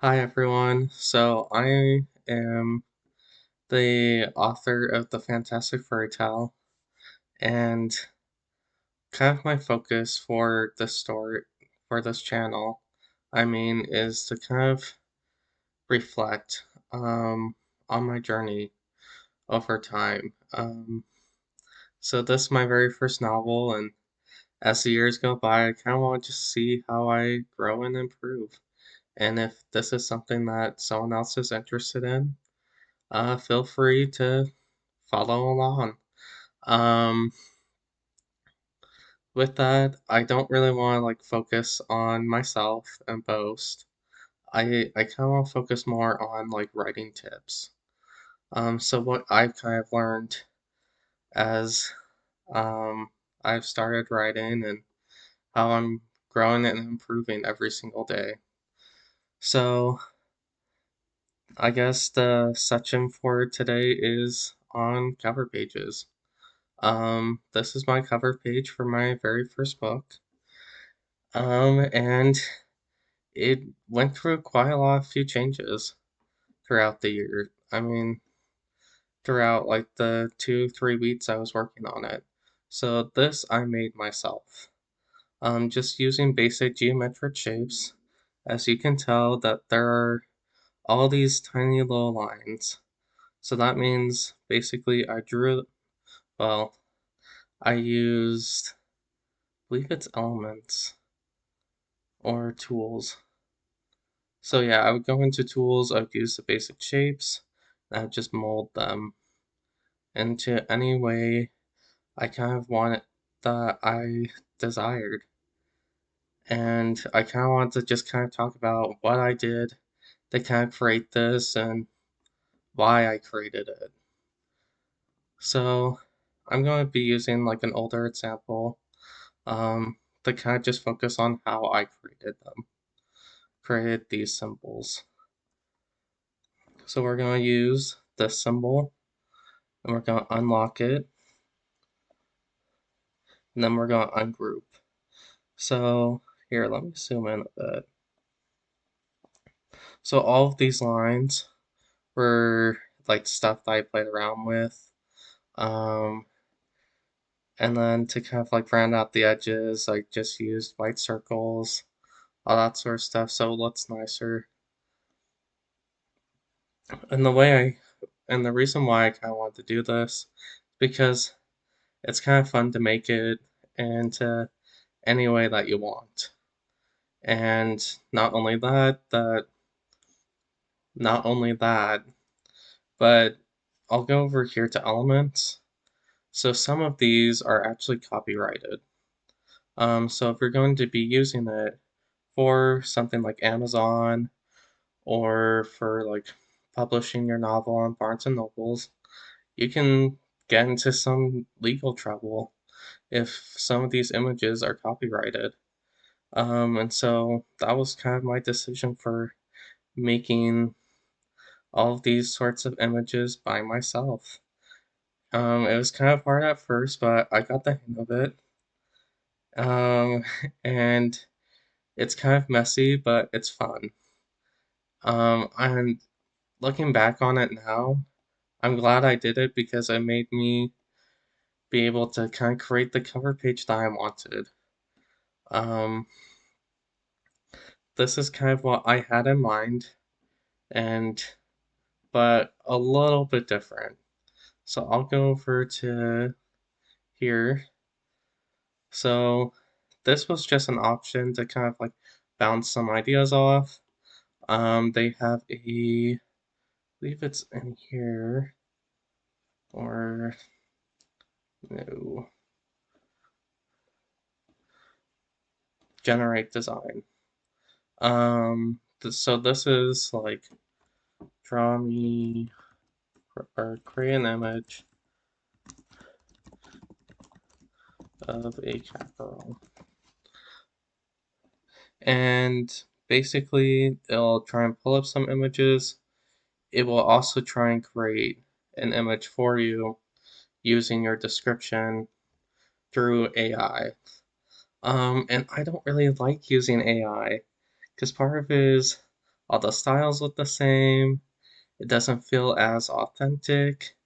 Hi everyone. So I am the author of the Fantastic Fairy Tale, and kind of my focus for this story, for this channel, is to kind of reflect on my journey over time. So this is my very first novel, and as the years go by, I kind of want to just see how I grow and improve. And if this is something that someone else is interested in, feel free to follow along. Um, with that, I don't really want to like focus on myself and boast. I kind of want to focus more on like writing tips. So what I've kind of learned as um I've started writing and how I'm growing and improving every single day. So I guess the section for today is on cover pages. This is my cover page for my very first book. And it went through quite a lot of few changes throughout the year. Throughout like the 2, 3 weeks I was working on it. So this I made myself. Just using basic geometric shapes. As you can tell that there are all these tiny little lines. So that means basically well, I used, I believe it's elements or tools. So yeah, I would go into tools, I would use the basic shapes, and I would just mold them into any way I kind of want it that I desired. And I kind of want to just kind of talk about what I did to kind of create this and why I created it. So I'm going to be using like an older example to kind of just focus on how I created these symbols. So we're going to use this symbol and we're going to unlock it, and then we're going to ungroup. So here, let me zoom in a bit. So all of these lines were like stuff that I played around with. Um, and then to kind of like round out the edges, I just used white circles, all that sort of stuff, so it looks nicer. And the reason why I kind of wanted to do this, because it's kind of fun to make it into any way that you want. And not only that, but I'll go over here to elements. So some of these are actually copyrighted. So if you're going to be using it for something like Amazon or for like publishing your novel on Barnes and Nobles, you can get into some legal trouble if some of these images are copyrighted. And so that was kind of my decision for making all of these sorts of images by myself. It was kind of hard at first, but I got the hang of it. And it's kind of messy, but it's fun. And looking back on it now, I'm glad I did it because it made me be able to kind of create the cover page that I wanted. Um, this is kind of what I had in mind, and but a little bit different. So I'll go over to here. So this was just an option to kind of like bounce some ideas off. They have a, I believe it's in here, or no, generate design. So this is like draw me or create an image of a cat girl. And basically, it'll try and pull up some images. It will also try and create an image for you using your description through AI. And I don't really like using AI because part of it is all the styles look the same. It doesn't feel as authentic.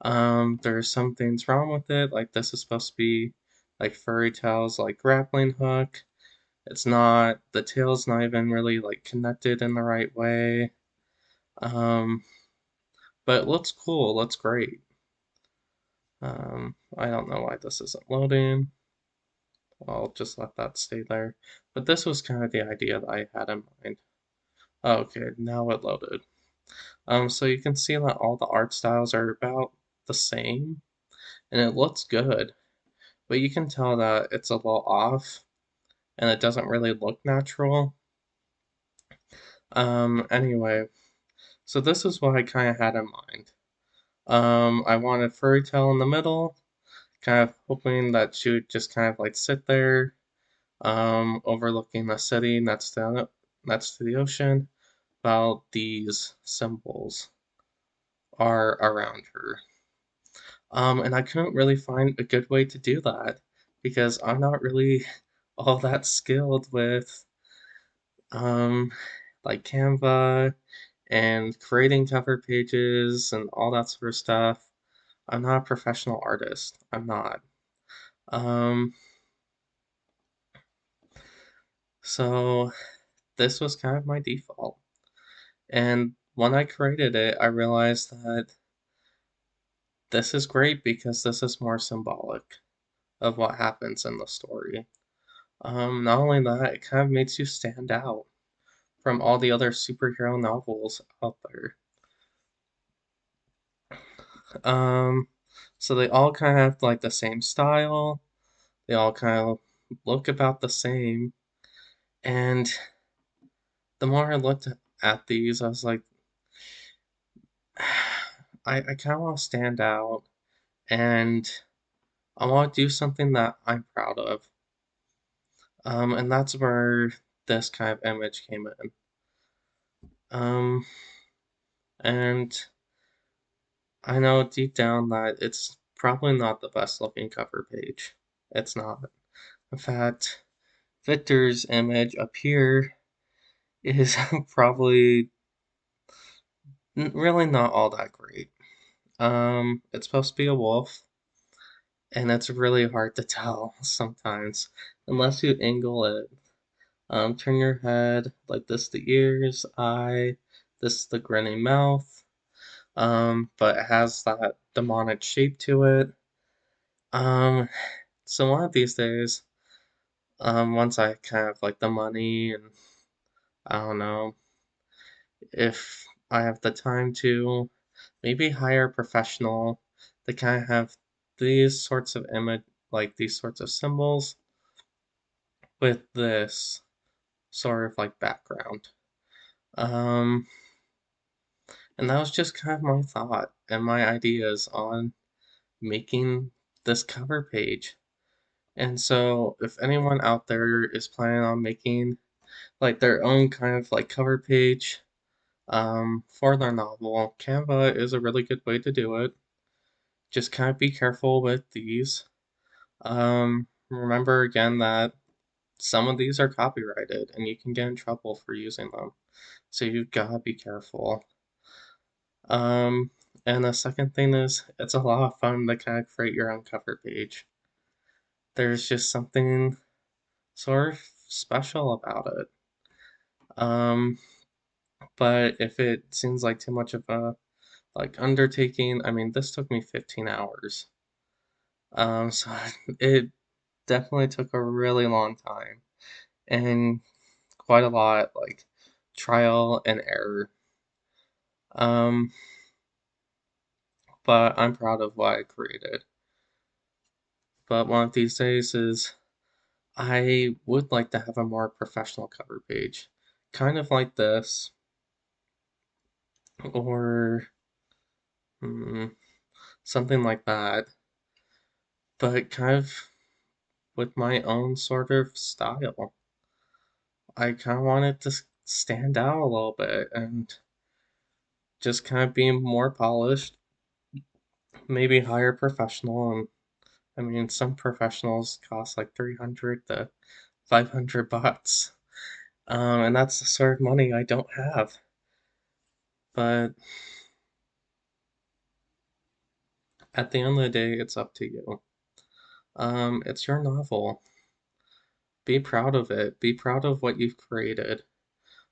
There's some things wrong with it, like this is supposed to be like fairy tales, like grappling hook. It's not. The tail's not even really like connected in the right way. Um, but it looks cool. Looks great. I don't know why this isn't loading. I'll just let that stay there. But this was kind of the idea that I had in mind. Okay, now it loaded. So you can see that all the art styles are about the same, and it looks good, but you can tell that it's a little off, and it doesn't really look natural. Anyway, so this is what I kind of had in mind. I wanted Fairy Tale in the middle, kind of hoping that she would just kind of like sit there, overlooking the city next to the ocean, while these symbols are around her. And I couldn't really find a good way to do that because I'm not really all that skilled with um, like Canva and creating cover pages and all that sort of stuff. I'm not a professional artist. I'm not. Um, so this was kind of my default. And when I created it, I realized that this is great because this is more symbolic of what happens in the story. Not only that, it kind of makes you stand out from all the other superhero novels out there. Um, so they all kind of have like the same style. They all kind of look about the same. And the more I looked at these, I was like, I kind of want to stand out and I want to do something that I'm proud of. And that's where this kind of image came in. Um, and I know deep down that it's probably not the best looking cover page. It's not. In fact, Victor's image up here is probably really not all that great. It's supposed to be a wolf, and it's really hard to tell sometimes unless you angle it. Turn your head like this, the ears, eye, this the grinning mouth. But it has that demonic shape to it. Um, so one of these days, once I kind of like the money and I don't know if I have the time to maybe hire a professional to kind of have these sorts of image, like these sorts of symbols with this sort of like background. Um, and that was just kind of my thought and my ideas on making this cover page. And so, if anyone out there is planning on making like their own kind of like cover page for their novel, Canva is a really good way to do it. Just kind of be careful with these. Remember again that some of these are copyrighted and you can get in trouble for using them. So you gotta be careful. Um, and the second thing is, it's a lot of fun to kind of create your own cover page. There's just something sort of special about it. Um, but if it seems like too much of a like undertaking, I mean, this took me 15 hours. So it definitely took a really long time and quite a lot like trial and error. Um, but I'm proud of what I created. But one of these days is I would like to have a more professional cover page, kind of like this, or mm, something like that, but kind of with my own sort of style. I kind of want it to stand out a little bit and just kind of be more polished, maybe hire a professional. And I mean, some professionals cost like 300 to 500 bucks. And that's the sort of money I don't have. But at the end of the day, it's up to you. It's your novel. Be proud of it. Be proud of what you've created.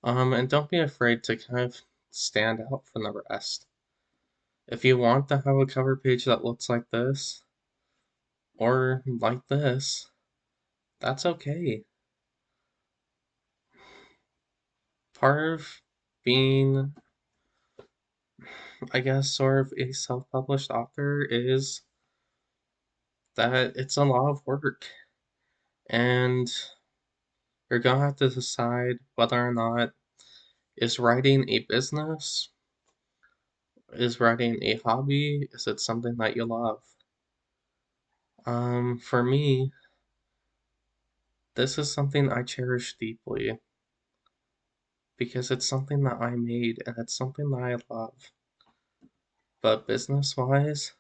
And don't be afraid to kind of stand out from the rest. If you want to have a cover page that looks like this or like this, that's okay. Part of being, I guess, sort of a self published author is that it's a lot of work. And you're gonna have to decide whether or not is writing a business, is writing a hobby, is it something that you love? For me, this is something I cherish deeply because it's something that I made and it's something that I love. But business wise,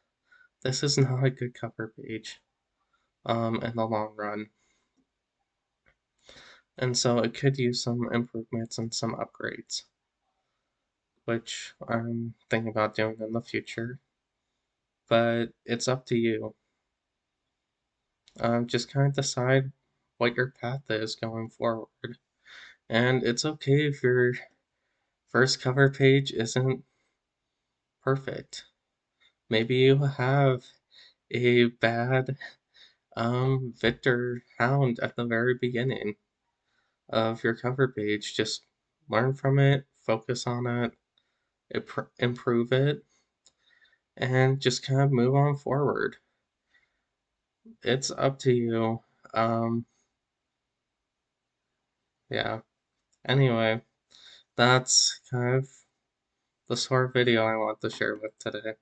this is not a good cover page in the long run. And so it could use some improvements and some upgrades, which I'm thinking about doing in the future. But it's up to you. Just kind of decide what your path is going forward. And it's okay if your first cover page isn't perfect. Maybe you have a bad Victor Hound at the very beginning of your cover page. Just learn from it, focus on it, improve it, and just kind of move on forward. It's up to you. Um, yeah. Anyway, that's kind of the sort of video I want to share with today.